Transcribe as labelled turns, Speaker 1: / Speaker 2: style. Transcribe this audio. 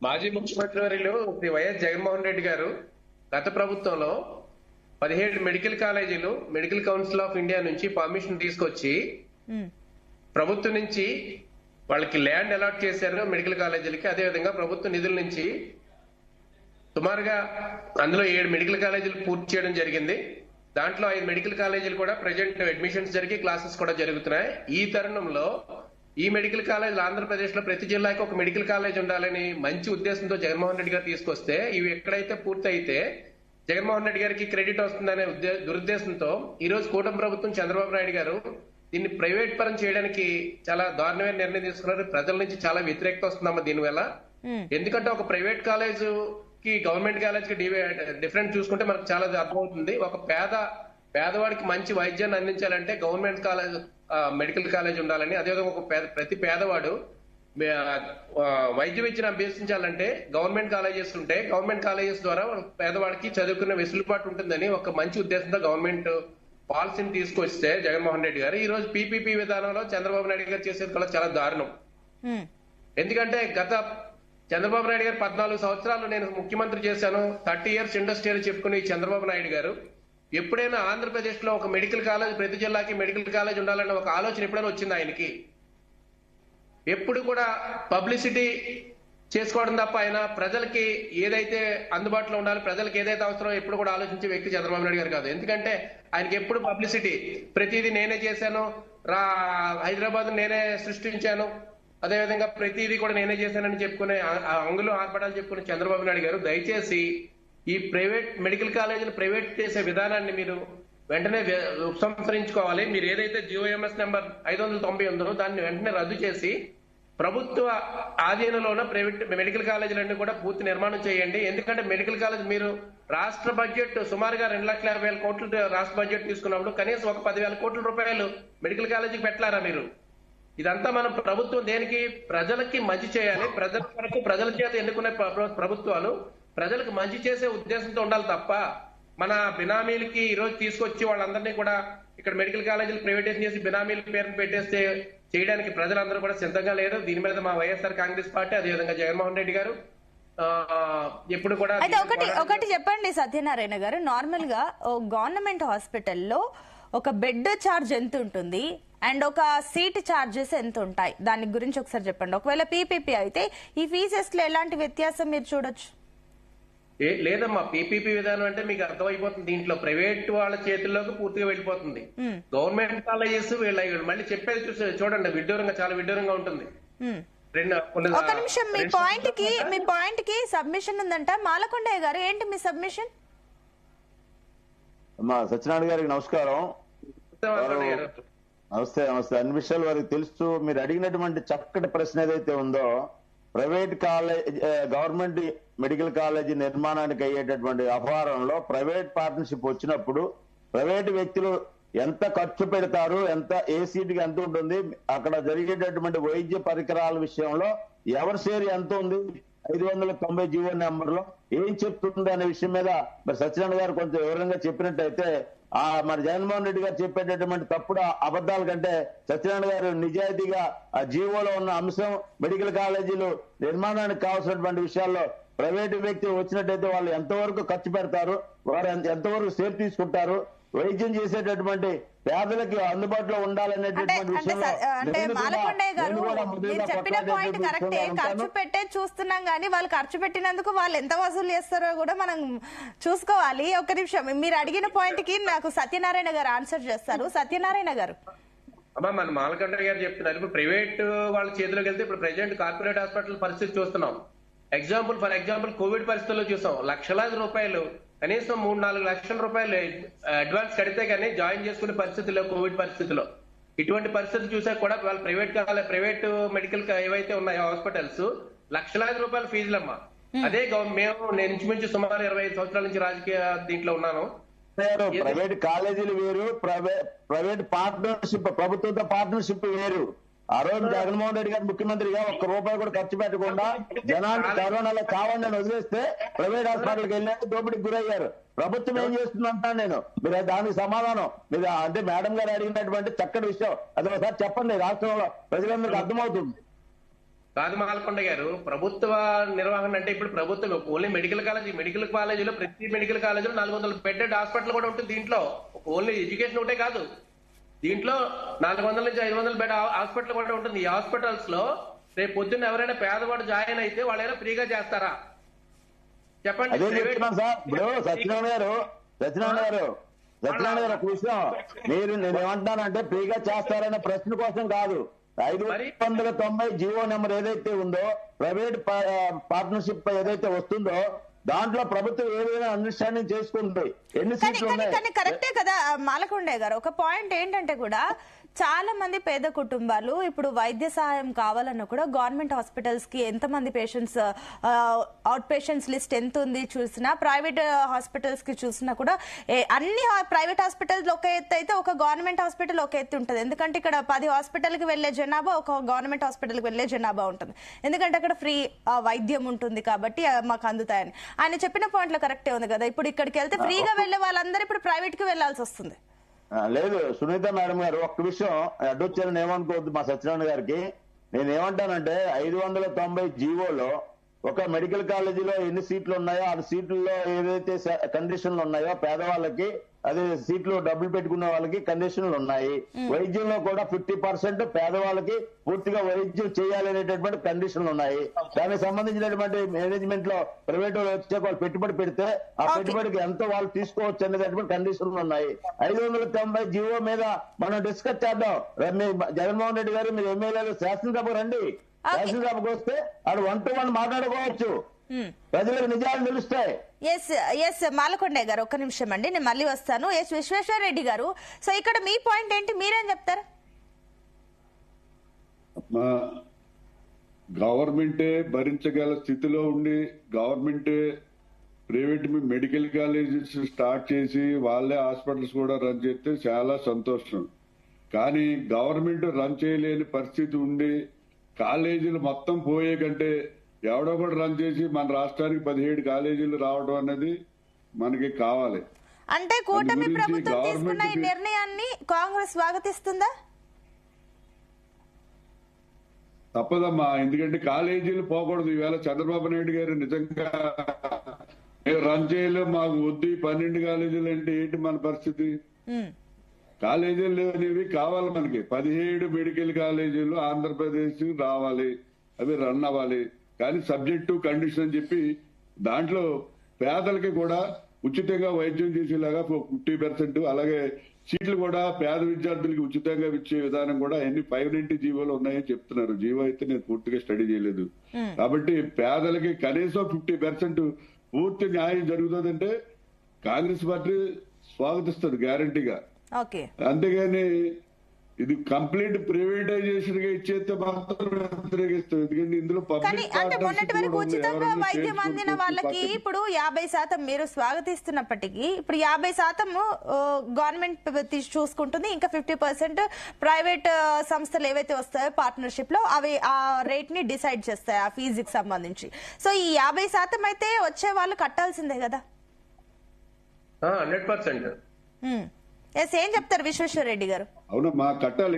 Speaker 1: మాజీ ముఖ్యమంత్రి వర్యులు శ్రీ వైఎస్ జగన్మోహన్ రెడ్డి గారు గత ప్రభుత్వంలో 17 మెడికల్ కాలేజీలు మెడికల్ కౌన్సిల్ ఆఫ్ ఇండియా నుంచి పర్మిషన్ తీసుకొచ్చి ప్రభుత్వం నుంచి వాళ్ళకి ల్యాండ్ అలాట్ చేశారు మెడికల్ కాలేజీలకి. అదేవిధంగా ప్రభుత్వ నిధుల నుంచి సుమారుగా అందులో 7 మెడికల్ కాలేజీలు పూర్తి చేయడం జరిగింది. దాంట్లో 5 మెడికల్ కాలేజీలు కూడా ప్రజెంట్ అడ్మిషన్స్ జరిగి క్లాసెస్ కూడా జరుగుతున్నాయి. ఈ తరుణంలో ఈ మెడికల్ కాలేజీలు ఆంధ్రప్రదేశ్ లో ప్రతి జిల్లాకి ఒక మెడికల్ కాలేజ్ ఉండాలని మంచి ఉద్దేశంతో జగన్మోహన్ రెడ్డి గారు తీసుకొస్తే ఇవి ఎక్కడైతే పూర్తయితే జగన్మోహన్ రెడ్డి గారికి క్రెడిట్ వస్తుందనే దురుద్దేశంతో ఈ రోజు కూటమి ప్రభుత్వం చంద్రబాబు నాయుడు గారు దీన్ని ప్రైవేట్ పరం చేయడానికి చాలా దారుణమైన నిర్ణయం తీసుకున్నారు. ప్రజల నుంచి చాలా వ్యతిరేకత వస్తుందమ్మా దీనివల్ల. ఎందుకంటే ఒక ప్రైవేట్ కాలేజ్ కి గవర్నమెంట్ కాలేజ్ కి డిఫరెంట్ చూసుకుంటే మనకు చాలా అర్థమవుతుంది. ఒక పేదవాడికి మంచి వైద్యాన్ని అందించాలంటే గవర్నమెంట్ కాలేజ్ మెడికల్ కాలేజ్ ఉండాలని, అదేవిధంగా ఒక ప్రతి పేదవాడు వైద్య విద్యను అభ్యసించాలంటే గవర్నమెంట్ కాలేజెస్ ఉంటాయి. గవర్నమెంట్ కాలేజెస్ ద్వారా పేదవాడికి చదువుకునే వెసులుబాటు ఉంటుందని ఒక మంచి ఉద్దేశంతో గవర్నమెంట్ పాలసీని తీసుకొస్తే జగన్మోహన్ రెడ్డి గారు ఈ రోజు పీపీపీ విధానంలో చంద్రబాబు నాయుడు గారు చేసేది కూడా చాలా దారుణం. ఎందుకంటే గత చంద్రబాబు నాయుడు గారు 14 సంవత్సరాలు నేను ముఖ్యమంత్రి చేశాను, 30 years ఇండస్ట్రీ అని చెప్పుకుని చంద్రబాబు నాయుడు గారు ఎప్పుడైనా ఆంధ్రప్రదేశ్ లో ఒక మెడికల్ కాలేజ్ ప్రతి జిల్లాకి మెడికల్ కాలేజ్ ఉండాలన్న ఒక ఆలోచన ఎప్పుడైనా వచ్చింది ఆయనకి? ఎప్పుడు కూడా పబ్లిసిటీ చేసుకోవడం తప్ప ఆయన ప్రజలకి ఏదైతే అందుబాటులో ఉండాలి, ప్రజలకు ఏదైతే అవసరమో ఎప్పుడు కూడా ఆలోచించే వ్యక్తి చంద్రబాబు నాయుడు గారు కాదు. ఎందుకంటే ఆయనకి ఎప్పుడు పబ్లిసిటీ, ప్రతిదీ నేనే చేశాను, హైదరాబాద్ నేనే సృష్టించాను, అదేవిధంగా ప్రతిదీ కూడా నేనే చేశానని చెప్పుకునే అంగులు ఆర్పడాలు చెప్పుకునే చంద్రబాబు నాయుడు గారు దయచేసి ఈ ప్రైవేట్ మెడికల్ కాలేజీలు ప్రైవేట్ చేసే విధానాన్ని మీరు వెంటనే ఉపసంహరించుకోవాలి. మీరు ఏదైతే జిఓఎంఎస్ నెంబర్ 590 ఉందో దాన్ని వెంటనే రద్దు చేసి ప్రభుత్వ ఆధీనంలో ఉన్న ప్రైవేట్ మెడికల్ కాలేజీలన్నీ కూడా పూర్తి నిర్మాణం చేయండి. ఎందుకంటే మెడికల్ కాలేజ్ మీరు రాష్ట్ర బడ్జెట్ సుమారుగా 2,50,000 కోట్లు రాష్ట్ర బడ్జెట్ తీసుకున్నప్పుడు కనీసం ఒక 10,000 కోట్ల రూపాయలు మెడికల్ కాలేజీకి పెట్టారా మీరు? ఇదంతా మనం ప్రభుత్వం దేనికి? ప్రజలకి మంచి చేయాలి. ప్రజల వరకు ప్రజల చేత ఎన్నుకునే ప్రభుత్వాలు ప్రజలకు మంచి చేసే ఉద్దేశంతో ఉండాలి తప్ప మన బినామీలకి ఈ రోజు తీసుకొచ్చి వాళ్ళందరినీ కూడా ఇక్కడ మెడికల్ కాలేజీలు ప్రైవేటైజేషన్ చేసి బినామీల పేరును పెట్టేస్తే చేయడానికి ప్రజలందరూ కూడా సిద్ధంగా లేరు. దీని మీద మా వైఎస్ఆర్ కాంగ్రెస్ పార్టీ అదేవిధంగా జగన్మోహన్ రెడ్డి గారు ఎప్పుడు కూడా
Speaker 2: అయితే ఒకటి చెప్పండి సత్యనారాయణ గారు, నార్మల్ గా గవర్నమెంట్ హాస్పిటల్లో ఒక బెడ్ ఛార్జ్ ఎంత ఉంటుంది అండ్ ఒక సీట్ ఛార్జెస్ ఎంత ఉంటాయి, దాని గురించి ఒకసారి చెప్పండి. ఒకవేళ పీపీపీ అయితే ఈ ఫీజెస్ లో ఎలాంటి వ్యత్యాసం మీరు చూడొచ్చు?
Speaker 1: లేదమ్మా, పీపీపీ విధానం అంటే మీకు అర్థమైపోతుంది. దీంట్లో ప్రైవేట్ వాళ్ళ చేతుల్లోకి పూర్తిగా వెళ్ళిపోతుంది. గవర్నమెంట్ కాలేజెస్ వీళ్ళ మళ్ళీ చెప్పేది చూడండి విడ్డూరంగా, చాలా విడ్డూరంగా ఉంటుంది.
Speaker 2: ఒక నిమిషం, మీ పాయింట్ కి సబ్మిషన్ ఉందంట. మాలకొండయ్య గారు ఏంటి మీ సబ్మిషన్?
Speaker 3: సత్యనారాయణ గారికి నమస్కారం. నమస్తే. అన్ని విషయాలు వారికి తెలుసు. మీరు అడిగినటువంటి చక్కటి ప్రశ్న ఏదైతే ఉందో, private college government medical college నిర్మాణానికి అయ్యేటటువంటి వ్యవహారంలో ప్రైవేట్ పార్ట్నర్షిప్ వచ్చినప్పుడు ప్రైవేట్ వ్యక్తులు ఎంత ఖర్చు పెడతారు, ఏ సీటుకి ఎంత ఉంటుంది, అక్కడ జరిగేటటువంటి వైద్య పరికరాల విషయంలో ఎవరి షేర్ ఎంత ఉంది, 590 జీవో నెంబర్ లో ఏం చెప్తుంది అనే విషయం మీద మరి సత్యనారాయణ గారు కొంచెం వివరంగా చెప్పినట్టయితే మరి జగన్మోహన్ రెడ్డి గారు చెప్పేటటువంటి తప్పుడు అబద్ధాల కంటే సత్యనారాయణ గారు నిజాయితీగా ఆ జీవోలో ఉన్న అంశం మెడికల్ కాలేజీలు నిర్మాణానికి కావాల్సినటువంటి విషయాల్లో ప్రైవేటు వ్యక్తులు వచ్చినట్టయితే వాళ్ళు ఎంతవరకు ఖర్చు పెడతారు, వారు ఎంతవరకు సేఫ్ తీసుకుంటారు, వైద్యం చేసేటటువంటి పేదలకి అందుబాటులో ఉండాలనేటటువంటి విషయంలో
Speaker 2: చెప్పిన పాయింట్ కరెక్టే. ఖర్చు పెట్టే చూస్తున్నాం కానీ వాళ్ళు ఖర్చు పెట్టినందుకు వాళ్ళు ఎంత వసూలు చేస్తారో కూడా మనం చూసుకోవాలి. ఒక నిమిషం, మీరు అడిగిన పాయింట్ కి నాకు సత్యనారాయణ గారు ఆన్సర్ చేస్తారు. సత్యనారాయణ గారు.
Speaker 1: అమ్మా, మన మాలకొండ గారు చెప్తున్నారు, ఇప్పుడు ప్రైవేట్ వాళ్ళ చేతిలోకి వెళ్తే ఇప్పుడు ప్రెసిడెంట్ కార్పొరేట్ హాస్పిటల్ పరిస్థితి చూస్తున్నాం. ఫర్ ఎగ్జాంపుల్ కోవిడ్ పరిస్థితుల్లో చూసాం, లక్షలాది రూపాయలు కనీసం 3-4 లక్షల రూపాయలు అడ్వాన్స్ కడితే కానీ జాయిన్ చేసుకునే పరిస్థితుల్లో కోవిడ్ పరిస్థితిలో ఇటువంటి పరిస్థితి చూసా కూడా వాళ్ళ ప్రైవేట్ మెడికల్ ఏవైతే ఉన్నాయో హాస్పిటల్స్ లక్షలాది రూపాయల ఫీజులమ్మా. అదే నేను ఇంచుమించు సుమారు 25 సంవత్సరాల నుంచి రాజకీయ దీంట్లో ఉన్నాను.
Speaker 3: ప్రైవేట్ కాలేజీలు వేరు, ప్రైవేట్ పార్ట్నర్షిప్, ప్రభుత్వంతో పార్ట్నర్షిప్ వేరు. ఆ రోజు జగన్మోహన్ రెడ్డి గారు ముఖ్యమంత్రిగా ₹1 కూడా ఖర్చు పెట్టకుండా జనాన్ని కరోనాలో కావాలని వదిలేస్తే ప్రైవేట్ హాస్పిటల్కి వెళ్ళినట్టు దోపిడీకి గురయ్యారు. ప్రభుత్వం ఏం చేస్తుందంటా నేను, మీరు దానికి సమాధానం మీరు అంటే మేడం గారు అడిగినటువంటి చక్కటి విషయం అది ఒకసారి చెప్పండి, రాష్ట్రంలో ప్రజలందరికీ అర్థమవుతుంది.
Speaker 1: కాదు మాలకొండ గారు, ప్రభుత్వ నిర్వహణ అంటే ఇప్పుడు ప్రభుత్వం ఓన్లీ మెడికల్ కాలేజీలో ప్రతి మెడికల్ కాలేజీలో 400 బెడెడ్ హాస్పిటల్ కూడా ఉంటుంది. దీంట్లో ఓన్లీ ఎడ్యుకేషన్ ఒకటే కాదు, దీంట్లో 400 నుంచి 500 బెడ్ హాస్పిటల్ కూడా ఉంటుంది. ఈ హాస్పిటల్స్ లో రేపు పొద్దున్న ఎవరైనా పేదవాడు జాయిన్ అయితే వాళ్ళైనా ఫ్రీగా చేస్తారా చెప్పండి?
Speaker 3: అదే చెప్తున్నాను సార్. ఇప్పుడు సత్యనారాయణ గారు ఒక విషయం, నేను ఏమంటానంటే ఫ్రీగా చేస్తారనే ప్రశ్న కోసం కాదు. 590 జీవో నెంబర్ ఏదైతే ఉందో, ప్రైవేట్ పార్ట్నర్షిప్ ఏదైతే వస్తుందో దాంట్లో ప్రభుత్వం ఏదైనా అండర్స్టాండింగ్ చేసుకుంటుంది. ఎన్ని సీట్లు ఉన్నాయి?
Speaker 2: కానీ కరెక్టే కదా మాలకొండే గారు. ఒక పాయింట్ ఏంటంటే కూడా చాలా మంది పేద కుటుంబాలు ఇప్పుడు వైద్య సహాయం కావాలన్నా కూడా గవర్నమెంట్ హాస్పిటల్స్ కి ఎంతమంది పేషెంట్స్, అవుట్ పేషెంట్స్ లిస్ట్ ఎంత ఉంది చూసినా, ప్రైవేట్ హాస్పిటల్స్ కి చూసినా కూడా అన్ని ప్రైవేట్ హాస్పిటల్స్ ఒక ఎత్తు అయితే ఒక గవర్నమెంట్ హాస్పిటల్ ఒక ఎత్తు ఉంటుంది. ఎందుకంటే ఇక్కడ 10 హాస్పిటల్ కి వెళ్లే జనాభా ఒక గవర్నమెంట్ హాస్పిటల్ కి వెళ్లే జనాభా ఉంటుంది. ఎందుకంటే అక్కడ ఫ్రీ వైద్యం ఉంటుంది కాబట్టి మాకు అందుతాయని. ఆయన చెప్పిన పాయింట్ లో కరెక్టే ఉంది కదా. ఇప్పుడు ఇక్కడికి వెళ్తే ఫ్రీగా వెళ్లే వాళ్ళందరూ ఇప్పుడు ప్రైవేట్ కి వెళ్లాల్సి వస్తుంది.
Speaker 3: లేదు సునీత మేడం గారు, ఒక్క విషయం అడ్డొచ్చారని ఏమనుకోవద్దు మా సత్యనారాయణ గారికి. నేను ఏమంటానంటే 590 జీవోలో ఒక మెడికల్ కాలేజీలో ఎన్ని సీట్లు ఉన్నాయో ఆ సీట్లలో ఏదైతే కండిషన్లు ఉన్నాయో పేదవాళ్ళకి, అదే సీట్లు డబ్బులు పెట్టుకునే వాళ్ళకి కండిషన్లు ఉన్నాయి. వైద్యంలో కూడా 50% పేదవాళ్ళకి పూర్తిగా వైద్యం చేయాలనేటటువంటి కండిషన్లు ఉన్నాయి. దానికి సంబంధించినటువంటి మేనేజ్మెంట్ లో ప్రైవేట్ వచ్చే వాళ్ళు పెట్టుబడి పెడితే ఆ పెట్టుబడికి ఎంతో వాళ్ళు తీసుకోవచ్చు అనేటటువంటి కండిషన్లు ఉన్నాయి. 590 జీవో మీద మనం డిస్కస్ చేద్దాం. జగన్మోహన్ రెడ్డి గారు మీరు ఎమ్మెల్యేలు శాసనసభకు రండి, శాసనసభకు వస్తే ఆడు 1 to 1 మాట్లాడుకోవచ్చు, ప్రజలకు నిజాలు తెలుస్తాయి.
Speaker 2: ఎస్ మాలకొండే గారు, ఒక్క నిమిషం అండి, నేను మళ్ళీ వస్తాను. ఎస్ విశ్వేశ్వర రెడ్డి గారు, సో ఇక్కడ మీ పాయింట్ ఏంటి, మీరేం చెప్తారు?
Speaker 4: గవర్నమెంటే భరించగల స్థితిలో ఉండి గవర్నమెంటే ప్రైవేట్ మెడికల్ కాలేజెస్ స్టార్ట్ చేసి వాళ్ళే హాస్పిటల్స్ కూడా రన్ చేస్తే చాలా సంతోషం. కానీ గవర్నమెంట్ రన్ చేయలేని పరిస్థితి ఉండి కాలేజీలు మొత్తం పోయే కంటే ఎవడో కూడా రన్ చేసి మన రాష్ట్రానికి 17 కాలేజీలు రావడం అనేది మనకి కావాలి.
Speaker 2: అంటే కూటమి ప్రభుత్వం తీసుకున్న ఈ నిర్ణయాన్ని కాంగ్రెస్ స్వాగతిస్తుందా?
Speaker 4: తప్పదమ్మా, ఎందుకంటే కాలేజీలు పోకూడదు. ఈవేళ చంద్రబాబు నాయుడు గారు నిజంగా రన్ చేయలేం, మాకు వద్దు 12 కాలేజీలు అంటే ఏంటి మన పరిస్థితి? కాలేజీలు అనేవి కావాలి మనకి. 17 మెడికల్ కాలేజీలు ఆంధ్రప్రదేశ్ రావాలి, అవి రన్ అవ్వాలి. కానీ సబ్జెక్టు కండిషన్ అని చెప్పి దాంట్లో పేదలకి కూడా ఉచితంగా వైద్యం చేసేలాగా 50%, అలాగే సీట్లు కూడా పేద విద్యార్థులకి ఉచితంగా ఇచ్చే విధానం కూడా అన్ని 590 జీవోలు ఉన్నాయని చెప్తున్నారు. జీవో అయితే నేను పూర్తిగా స్టడీ చేయలేదు. కాబట్టి పేదలకి కనీసం 50% పూర్తి న్యాయం జరుగుతుందంటే కాంగ్రెస్ పార్టీ స్వాగతిస్తుంది గ్యారంటీగా. అంతేగాని ఇది కంప్లీట్ ప్రైవేటైజేషన్ గా ఇచ్చేస్తే మాత్రం వ్యతిరేకిస్తాం. ఎందుకంటే ఇందులో
Speaker 2: అంటే మొన్నటి వరకు ఉచితంగా వైద్యం అందిన వాళ్ళకి ఇప్పుడు 50% మీరు స్వాగతిస్తున్నప్పటికీ ఇప్పుడు 50% గవర్నమెంట్ చూసుకుంటుంది, ఇంకా 50% ప్రైవేట్ సంస్థలు ఏవైతే వస్తాయో పార్ట్నర్షిప్ లో అవి ఆ రేట్ ని డిసైడ్ చేస్తాయి ఆ ఫీజుకి సంబంధించి. సో ఈ 50% అయితే వచ్చే వాళ్ళు కట్టాల్సిందే కదా.
Speaker 1: 100%.
Speaker 2: ఏం చెప్తారు విశ్వేశ్వర రెడ్డి గారు?
Speaker 4: అవునమ్మా, కట్టాలి.